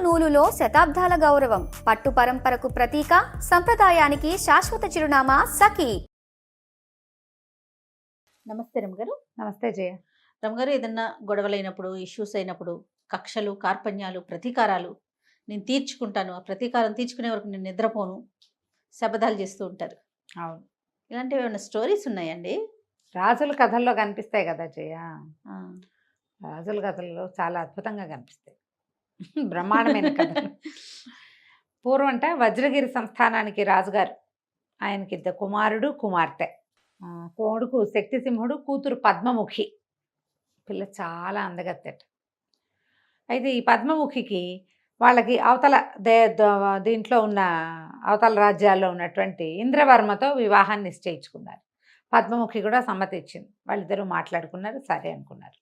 నూలులో శతాబ్దాల గౌరవం, పట్టు పరంపరకు ప్రతీక, సంప్రదాయానికి శాశ్వత చిరునామా సఖీ. నమస్తే రమగారు. నమస్తే జయ. రమగారు, ఏదన్నా గొడవలైనప్పుడు, ఇష్యూస్ అయినప్పుడు కక్షలు, కార్పణ్యాలు, ప్రతీకారాలు నేను తీర్చుకుంటాను, ఆ ప్రతీకారం తీర్చుకునే వరకు నేను నిద్రపోను, శపథాలు చేస్తూ ఉంటారు. అవును, ఇలాంటివి ఏమైనా స్టోరీస్ ఉన్నాయండి? రాజుల కథల్లో కనిపిస్తాయి కదా జయ. ఆ, రాజుల కథల్లో చాలా అద్భుతంగా కనిపిస్తాయి, బ్రహ్మాండమైన కథలు. పూర్వంట వజ్రగిరి సంస్థానానికి రాజుగారు, ఆయనకి ఇద్దరు కుమారుడు కుమార్తె. కొడుకు శక్తిసింహుడు, కూతురు పద్మముఖి. పిల్ల చాలా అందగత్తెట. అయితే ఈ పద్మముఖికి వాళ్ళకి అవతల దీంట్లో ఉన్న అవతల రాజ్యాల్లో ఉన్నటువంటి ఇంద్రవర్మతో వివాహాన్ని నిశ్చయించుకున్నారు. పద్మముఖి కూడా సమ్మతి ఇచ్చింది. వాళ్ళిద్దరూ మాట్లాడుకున్నారు, సరే అనుకున్నారు.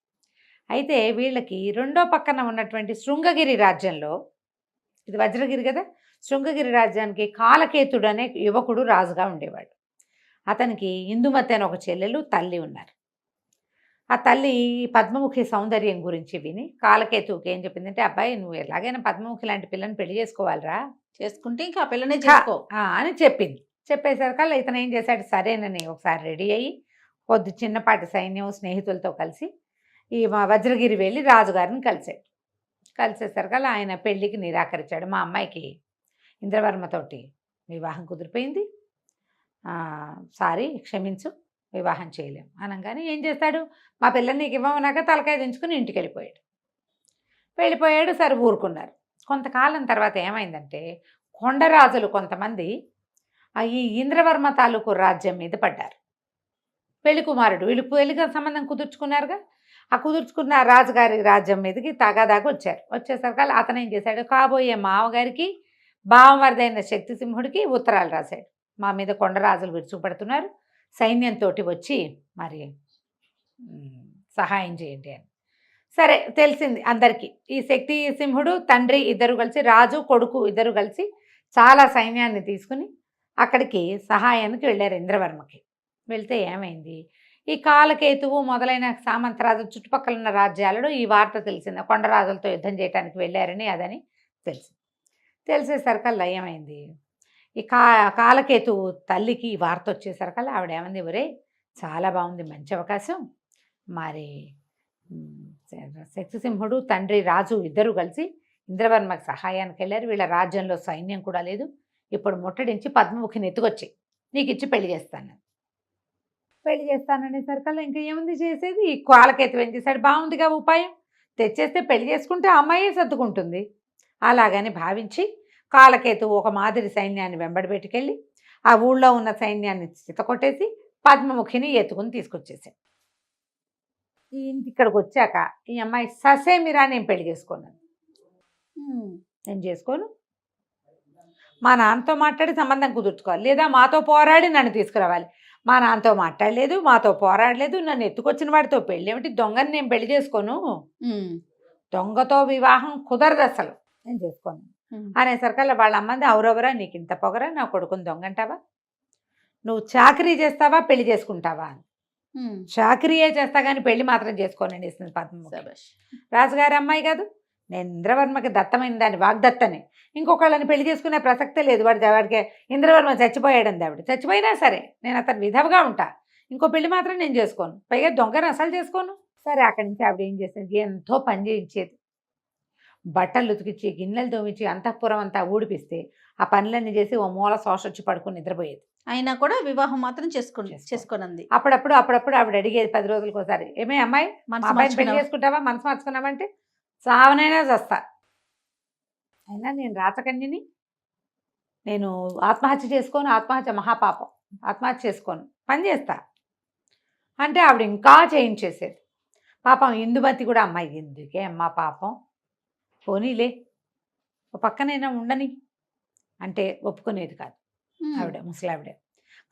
అయితే వీళ్ళకి రెండో పక్కన ఉన్నటువంటి శృంగగిరి రాజ్యంలో, ఇది వజ్రగిరి కదా, శృంగగిరి రాజ్యానికి కాలకేతుడు అనే యువకుడు రాజుగా ఉండేవాడు. అతనికి ఇందుమతి అని ఒక చెల్లెలు, తల్లి ఉన్నారు. ఆ తల్లి పద్మముఖి సౌందర్యం గురించి విని కాలకేతువుకి ఏం చెప్పిందంటే, అబ్బాయి నువ్వు ఎలాగైనా పద్మముఖి లాంటి పిల్లని పెళ్లి చేసుకోవాలిరా, చేసుకుంటే ఇంకా ఆ పిల్లనే చేసుకో అని చెప్పింది. చెప్పేసరికల్లా ఇతను ఏం చేశాడు, సరేనని ఒకసారి రెడీ అయ్యి కొద్ది చిన్నపాటి సైన్యం స్నేహితులతో కలిసి ఈ వజ్రగిరి వెళ్ళి రాజుగారిని కలిసాడు. కలిసేసరికల్లా ఆయన పెళ్ళికి నిరాకరించాడు. మా అమ్మాయికి ఇంద్రవర్మతోటి వివాహం కుదిరిపోయింది, సారీ క్షమించు, వివాహం చేయలేం అనగానే ఏం చేస్తాడు, మా పిల్లని నీకు ఇవ్వమన్నాక తలకాయ దించుకుని ఇంటికి వెళ్ళిపోయాడు. సరే ఊరుకున్నారు. కొంతకాలం తర్వాత ఏమైందంటే, కొండరాజులు కొంతమంది ఈ ఇంద్రవర్మ తాలూకు రాజ్యం మీద పడ్డారు. పెళ్లి కుమారుడు, వీళ్ళు పెళ్లిగా సంబంధం కుదుర్చుకున్నారుగా, ఆ కుదుర్చుకున్న రాజుగారి రాజ్యం మీదకి తగాదాగా వచ్చారు. వచ్చేసరికి అతను ఏం చేశాడు, కాబోయే మామగారికి బావమరిదైన శక్తిసింహుడికి ఉత్తరాలు రాశాడు. మా మీద కొండరాజులు విరుచుకుపడుతున్నారు, సైన్యంతో వచ్చి మరి సహాయం చేయండి అని. సరే, తెలిసింది అందరికీ. ఈ శక్తిసింహుడు తండ్రి ఇద్దరు కలిసి, రాజు కొడుకు ఇద్దరు కలిసి చాలా సైన్యాన్ని తీసుకుని అక్కడికి సహాయానికి వెళ్ళారు ఇంద్రవర్మకి. వెళ్తే ఏమైంది, ఈ కాలకేతువు మొదలైన సామంతరాజు చుట్టుపక్కల ఉన్న రాజ్యాలలో ఈ వార్త తెలిసింది, కొండరాజులతో యుద్ధం చేయడానికి వెళ్ళారని అదని తెలిసేసరికల్లా ఏమైంది, ఈ కాలకేతువు తల్లికి ఈ వార్త వచ్చేసరికల్లా ఆవిడ ఏమంది, ఎవరే చాలా బాగుంది, మంచి అవకాశం, మరి శక్తిసింహుడు తండ్రి రాజు ఇద్దరు కలిసి ఇంద్రవర్మకి సహాయానికి వెళ్ళారు, వీళ్ళ రాజ్యంలో సైన్యం కూడా లేదు, ఇప్పుడు ముట్టడించి పద్మముఖిని ఎత్తుకొచ్చి నీకు ఇచ్చి పెళ్లి చేస్తాననేసరికల్లా ఇంకా ఏముంది చేసేది. ఈ కాలకేతువు ఏం చేశాడు, బాగుందిగా ఉపాయం, తెచ్చేస్తే పెళ్లి చేసుకుంటే అమ్మాయే సర్దుకుంటుంది. అలాగని భావించి కాలకేతువు ఒక మాదిరి సైన్యాన్ని వెంబడి పెట్టుకెళ్ళి ఆ ఊళ్ళో ఉన్న సైన్యాన్ని చితకొట్టేసి పద్మముఖిని ఎత్తుకుని తీసుకొచ్చేసాడు. ఈ ఇంటి ఇక్కడికి వచ్చాక ఈ అమ్మాయి ససేమిరా నేను పెళ్లి చేసుకున్నాను, నేను చేసుకోను, మా నాన్నతో మాట్లాడి సంబంధం కుదుర్చుకోవాలి, లేదా మాతో పోరాడి నన్ను తీసుకురావాలి. మా నాన్నతో మాట్లాడలేదు, మాతో పోరాడలేదు, నన్ను ఎత్తుకొచ్చిన వాడితో పెళ్ళి ఏమిటి, దొంగని నేను పెళ్లి చేసుకోను, దొంగతో వివాహం కుదరదు, అసలు నేను చేసుకోను అనేసరికల్లా వాళ్ళ అమ్మంది, అవురవరా నీకు ఇంత పొగరా, నా కొడుకుని దొంగంటావా, నువ్వు చాకరీ చేస్తావా పెళ్లి చేసుకుంటావా అని. చాకరీయే చేస్తా కానీ పెళ్లి మాత్రం చేసుకోనండి ఇస్తుంది పద్మముఖి. రాజుగారి అమ్మాయి కాదు, నేను ఇంద్రవర్మకి దత్తమైన దాన్ని, వాగ్దత్తని, ఇంకొకళ్ళని పెళ్లి చేసుకునే ప్రసక్తే లేదు. వాడికి ఇంద్రవర్మ చచ్చిపోయాడంది, ఆవిడ చచ్చిపోయినా సరే నేను అతను విధవగా ఉంటా, ఇంకో పెళ్లి మాత్రం నేను చేసుకోను, పైగా దొంగను అసలు చేసుకోను. సరే, అక్కడి నుంచి ఆవిడ ఏం చేసేది, ఎంతో పని చేయించేది, బట్టలు ఉతికిచ్చి గిన్నెలు తోమించి అంతఃపురం అంతా ఊడిపిస్తే ఆ పనులన్నీ చేసి ఓ మూల శోషొచ్చి పడుకుని నిద్రపోయేది. అయినా కూడా వివాహం మాత్రం చేసుకోనంది. అప్పుడప్పుడు ఆవిడ అడిగేది 10 రోజులకు ఒకసారి, ఏమే అమ్మాయి అబ్బాయిని పెళ్లి చేసుకుంటావా, మనసు మార్చుకున్నావంటే సావనైనా చస్తా, అయినా నేను రాచకన్యని, నేను ఆత్మహత్య చేసుకోను, ఆత్మహత్య మహాపాపం, ఆత్మహత్య చేసుకోను, పని చేస్తా అంటే ఆవిడ ఇంకా చేయించేసేది. పాపం ఇందుమతి కూడా, అమ్మాయి ఎందుకే అమ్మా పాపం, పోనీలే ఓ పక్కనైనా ఉండని అంటే ఒప్పుకునేది కాదు ఆవిడ, ముసలావిడ.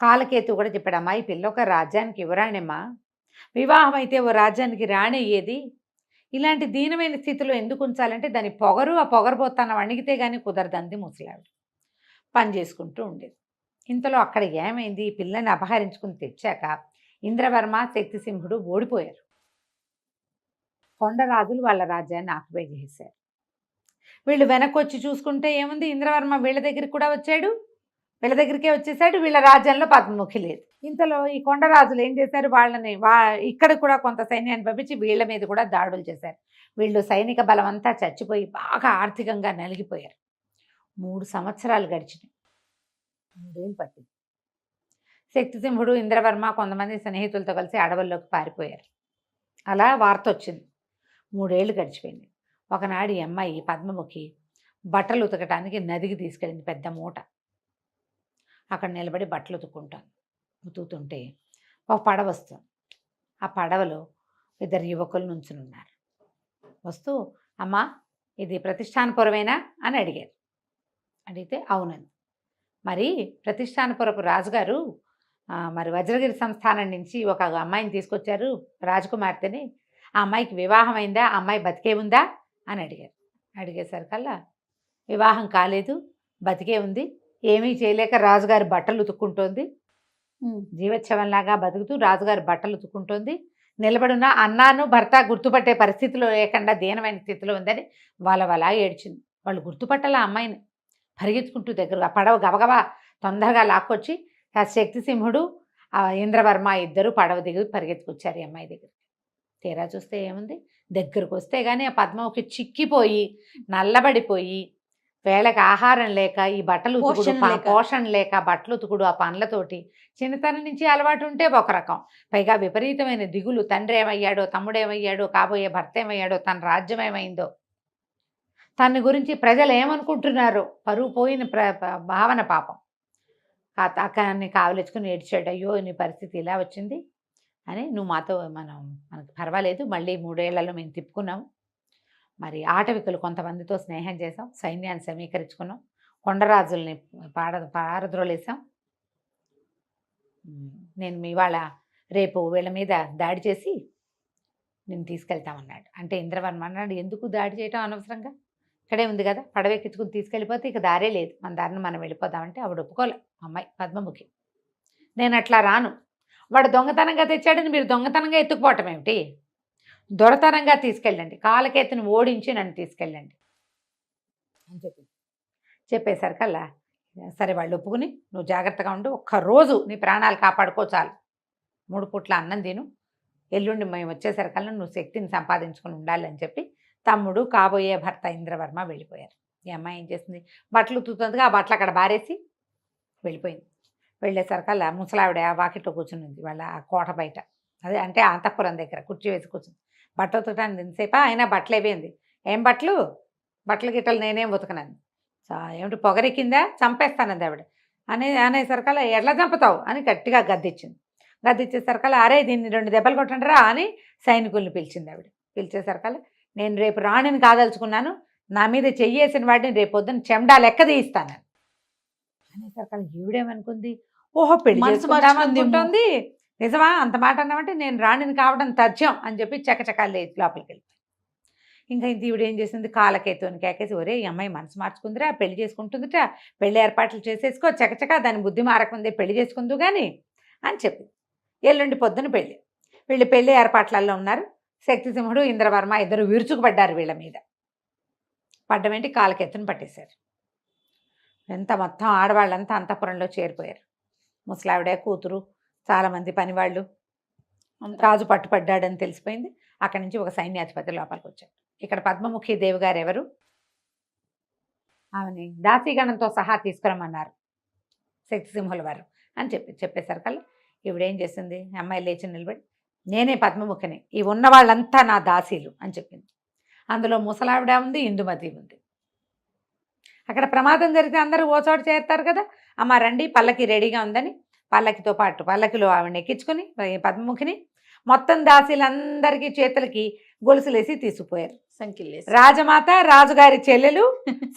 కాలకేతు కూడా చెప్పాడు, అమ్మాయి పిల్ల ఒక రాజ్యానికి యువరాణిమ్మా, వివాహం అయితే ఓ రాజ్యానికి రాణి అయ్యేది, ఇలాంటి దీనమైన స్థితిలో ఎందుకు ఉంచాలంటే దాని పొగరు, ఆ పొగరబోతాన వణిగితే కానీ కుదరదంది ముసలావిడ. పని చేసుకుంటూ ఉండేది. ఇంతలో అక్కడ ఏమైంది, ఈ పిల్లని అపహరించుకుని తెచ్చాక ఇంద్రవర్మ శక్తిసింహుడు ఓడిపోయారు. కొండరాజులు వాళ్ళ రాజ్యాన్ని ఆక్యుపై చేశారు. వీళ్ళు వెనక్కి వచ్చి చూసుకుంటే ఏముంది, ఇంద్రవర్మ వీళ్ళ దగ్గరికి కూడా వచ్చాడు, వీళ్ళ దగ్గరికే వచ్చేసాడు. వీళ్ళ రాజ్యంలో పద్మముఖి లేదు. ఇంతలో ఈ కొండరాజులు ఏం చేశారు, వాళ్ళని ఇక్కడ కూడా కొంత సైన్యాన్ని పంపించి వీళ్ళ మీద కూడా దాడులు చేశారు. వీళ్ళు సైనిక బలం అంతా చచ్చిపోయి బాగా ఆర్థికంగా నలిగిపోయారు. 3 సంవత్సరాలు గడిచినాయి. 3 ఏళ్ళు పట్టింది. శక్తిసింహుడు, ఇంద్రవర్మ కొంతమంది స్నేహితులతో కలిసి అడవుల్లోకి పారిపోయారు. అలా వార్త వచ్చింది. 3 ఏళ్ళు గడిచిపోయింది. ఒకనాడు ఈ అమ్మాయి పద్మముఖి బట్టలు ఉతకటానికి నదికి తీసుకెళ్ళింది, పెద్ద మూట. అక్కడ నిలబడి బట్టలు ఉతుకుతుంటే ఒక పడవ వస్తుంది. ఆ పడవలో 2 యువకులు నుంచునున్నారు. వస్తూ, అమ్మా ఇది ప్రతిష్టానపురమేనా అని అడిగారు. అడిగితే అవునండి. మరి ప్రతిష్టానపురపు రాజుగారు మరి వజ్రగిరి సంస్థానం నుంచి ఒక అమ్మాయిని తీసుకొచ్చారు, రాజకుమార్తెని. ఆ అమ్మాయికి వివాహం అయిందా, ఆ అమ్మాయి బతికే ఉందా అని అడిగారు. అడిగేసరికల్లా వివాహం కాలేదు, బతికే ఉంది, ఏమీ చేయలేక రాజుగారి బట్టలు ఉతుక్కుంటోంది, జీవోత్సవంలాగా బతుకుతూ రాజుగారి బట్టలు ఉతుక్కుంటోంది, నిలబడున్న అన్నాను భర్త గుర్తుపట్టే పరిస్థితిలో లేకుండా దీనమైన స్థితిలో ఉందని వాళ్ళ ఏడ్చింది. వాళ్ళు గుర్తుపట్టాల అమ్మాయిని. పరిగెత్తుకుంటూ దగ్గరగా పడవ గబగబా తొందరగా లాక్కొచ్చి ఆ శక్తిసింహుడు, ఆ ఇంద్రవర్మ ఇద్దరు పడవ దిగి పరిగెత్తుకొచ్చారు ఈ అమ్మాయి దగ్గర. తీరా చూస్తే ఏముంది, దగ్గరకు వస్తే కానీ ఆ పద్మముఖి చిక్కిపోయి నల్లబడిపోయి, వేళకి ఆహారం లేక, ఈ బట్టలు ఉతుకుడు, పోషణ లేక బట్టలు ఉతుకుడు ఆ పనులతోటి చిన్నతనం నుంచి అలవాటు ఉంటే ఒక రకం, పైగా విపరీతమైన దిగులు. తండ్రి ఏమయ్యాడో, తమ్ముడేమయ్యాడో, కాబోయే భర్త ఏమయ్యాడో, తన రాజ్యం ఏమైందో, తన గురించి ప్రజలు ఏమనుకుంటున్నారో, పరువు పోయిన భావన పాపం. అక్కడిని కావలించుకుని ఏడ్చాడు. అయ్యో నీ పరిస్థితి ఇలా వచ్చింది అని, నువ్వు మాతో మనకు పర్వాలేదు, మళ్ళీ 3 ఏళ్లలో మేము తిప్పుకున్నాము. మరి ఆటవికులు కొంతమందితో స్నేహం చేసాం, సైన్యాన్ని సమీకరించుకున్నాం, కొండరాజుల్ని పారద్రోలేసాం. నేను మీ వాళ్ళ రేపు వీళ్ళ మీద దాడి చేసి నేను తీసుకెళ్తామన్నాడు. అంటే ఇంద్రవర్మ అన్నాడు, ఎందుకు దాడి చేయటం అనవసరంగా, ఇక్కడే ఉంది కదా, పడవెక్కించుకుని తీసుకెళ్ళిపోతే ఇక దారే లేదు, మన దారిని మనం వెళ్ళిపోదామంటే ఆవిడ ఒప్పుకోలే. అమ్మాయి పద్మముఖి, నేను అట్లా రాను, వాడు దొంగతనంగా తెచ్చాడని మీరు దొంగతనంగా ఎత్తుకుపోవటం ఏమిటి, దొరతనంగా తీసుకెళ్ళండి, కాలకేతుని ఓడించి నన్ను తీసుకెళ్ళండి అని చెప్పేసరికల్లా సరే వాళ్ళు ఒప్పుకుని, నువ్వు జాగ్రత్తగా ఉండు, ఒక్కరోజు నీ ప్రాణాలు కాపాడుకో చాలు, 3 పూట్ల అన్నం తిను, ఎల్లుండి మేము వచ్చేసరికల్లా నువ్వు శక్తిని సంపాదించుకుని ఉండాలి అని చెప్పి తమ్ముడు, కాబోయే భర్త ఇంద్రవర్మ వెళ్ళిపోయారు. ఈ అమ్మాయి ఏం చేసింది, బట్టలు ఉతుకుతుందిగా ఆ బట్టలు అక్కడ బారేసి వెళ్ళిపోయింది. వెళ్ళేసరికల్లా ముసలావిడ ఆ వాకిట్లో కూర్చుని ఉంది, వాళ్ళ ఆ కోట బయట, అదే అంటే అంతఃపురం దగ్గర కుర్చీ వేసి కూర్చుంది. బట్టలు ఉతకడానికి ఎంతసేపా, అయినా బట్టలు అయిపోయింది. ఏం బట్టలు గిట్టలు నేనేం ఉతకనంది. ఏమిటి పొగరెక్కిందా, చంపేస్తానంది ఆవిడ. అనేసరికల్లా ఎట్లా చంపుతావు అని గట్టిగా గద్దిచ్చింది. గద్దిచ్చేసరికల్లా అరే దీన్ని 2 దెబ్బలు కొట్టండి రా అని సైనికుల్ని పిలిచింది ఆవిడ. పిలిచేసరికల్లా నేను రేపు రాణిని కాదలుచుకున్నాను, నా మీద చెయ్యేసిన వాడిని రేపు పొద్దున్న చెండా లెక్క తీయిస్తాను అనేసరికల్లా ఈవిడేమనుకుంది, ఓహో పెళ్లి చేసుకుంటుంది, నిజమా అంత మాట అన్నామంటే నేను రాణిని కావడం తథ్యం అని చెప్పి చకచకాలు లేచి లోపలికి వెళ్ళిపోయి. ఇంకా ఈవిడ ఏం చేసింది, కాలకేతుని కేకేసి, ఒరే ఈ అమ్మాయి మనసు మార్చుకుందిరా, పెళ్లి చేసుకుంటుందిట, పెళ్లి ఏర్పాట్లు చేసేసుకో, చకచకా దాని బుద్ధి మారకుందే, పెళ్లి చేసుకుందు కానీ అని చెప్పి ఎల్లుండి పొద్దున పెళ్ళి. వీళ్ళు పెళ్లి ఏర్పాట్లలో ఉన్నారు. శక్తిసింహుడు, ఇంద్రవర్మ ఇద్దరు విరుచుకుపడ్డారు వీళ్ళ మీద. పడ్డమేంటి, కాలకెత్తుని పట్టేశారు. ఎంత మొత్తం ఆడవాళ్ళంతా అంతఃపురంలో చేరిపోయారు. ముసలావిడే, కూతురు, చాలామంది పనివాళ్ళు. రాజు పట్టుపడ్డాడని తెలిసిపోయింది. అక్కడి నుంచి ఒక సైన్యాధిపతి లోపలికి వచ్చాడు. ఇక్కడ పద్మముఖి దేవి గారు ఎవరు, ఆమెని దాసీగణంతో సహా తీసుకురమ్మన్నారు శక్తిసింహుల వారు అని చెప్పేసరికల్లా ఈవిడేం చేసింది, అమ్మాయి లేచి నిలబడి, నేనే పద్మముఖిని, ఈ ఉన్న వాళ్ళంతా నా దాసీలు అని చెప్పింది. అందులో ముసలావిడ ఉంది, ఇందుమతి ఉంది. అక్కడ ప్రమాదం జరిగితే అందరూ ఓ చోట చేరుతారు కదా, అమ్మ రండి పల్లకి రెడీగా ఉందని పల్లకితో పాటు పల్లకిలో ఆవిడని ఎక్కించుకొని పద్మముఖిని మొత్తం దాసీలందరికీ చేతులకి గొలుసులేసి తీసుకుపోయారు. రాజమాత, రాజుగారి చెల్లెలు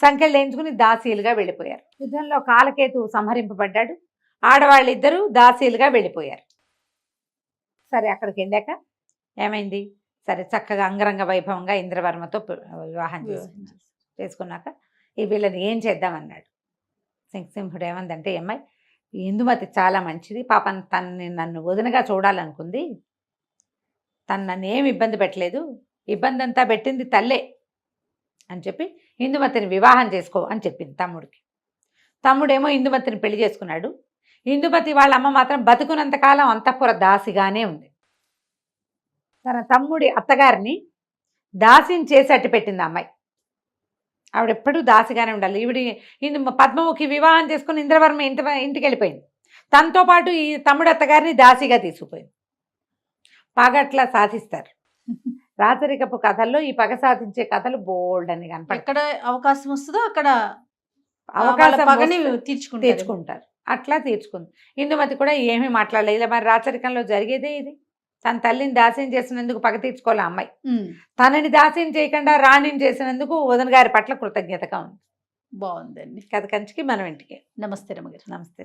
సంఖ్యలు వేయించుకుని దాసీలుగా వెళ్ళిపోయారు. యుద్ధంలో కాలకేతు సంహరింపబడ్డాడు. ఆడవాళ్ళిద్దరూ దాసీలుగా వెళ్ళిపోయారు. సరే అక్కడికి వెళ్ళాక ఏమైంది, సరే చక్కగా అంగరంగ వైభవంగా ఇంద్రవర్మతో వివాహం చేసుకున్నాక ఈ వీళ్ళని ఏం చేద్దామన్నాడు. శక్తిసింహుడు ఏమందంటే, అమ్మాయి ఇందుమతి చాలా మంచిది, పాపం నన్ను వదినగా చూడాలనుకుంది, తను నన్ను ఏమి ఇబ్బంది పెట్టలేదు, ఇబ్బంది అంతా పెట్టింది తల్లే, అని చెప్పి ఇందుమతిని వివాహం చేసుకో అని చెప్పింది తమ్ముడికి. తమ్ముడేమో ఇందుమతిని పెళ్లి చేసుకున్నాడు. ఇందుమతి వాళ్ళ అమ్మ మాత్రం బతుకున్నంతకాలం అంతఃపుర దాసిగానే ఉంది. తన తమ్ముడి అత్తగారిని దాసిని చేసి అట్టి పెట్టింది అమ్మాయి. ఆవిడెప్పుడూ దాసిగానే ఉండాలి. పద్మముఖి వివాహం చేసుకుని ఇంద్రవర్మ ఇంటికి వెళ్ళిపోయింది. తనతో పాటు ఈ తమ్ముడు అత్తగారిని దాసిగా తీసుకుపోయింది. పగట్లా సాధిస్తారు. రాచరికపు కథల్లో ఈ పగ సాధించే కథలు బోల్డ్ అని కనపడతాయి. ఎక్కడ అవకాశం వస్తుందో అక్కడ అవకాశం పగని వస్తే తీర్చుకుంటారు. అట్లా తీర్చుకుంది. ఇందుమతి కూడా ఏమీ మాట్లాడలేదు. ఇలా మరి రాచరికంలో జరిగేదే ఇది. తన తల్లిని దాస్యం చేసినందుకు పగ తీర్చుకోవాలి అమ్మాయి. తనని దాస్యం చేయకుండా రాణిని చేసినందుకు వదిన గారి పట్ల కృతజ్ఞతగా ఉంది. బాగుందండి. కథ కంచికి మనం ఇంటికి. నమస్తే రమగారు. నమస్తే.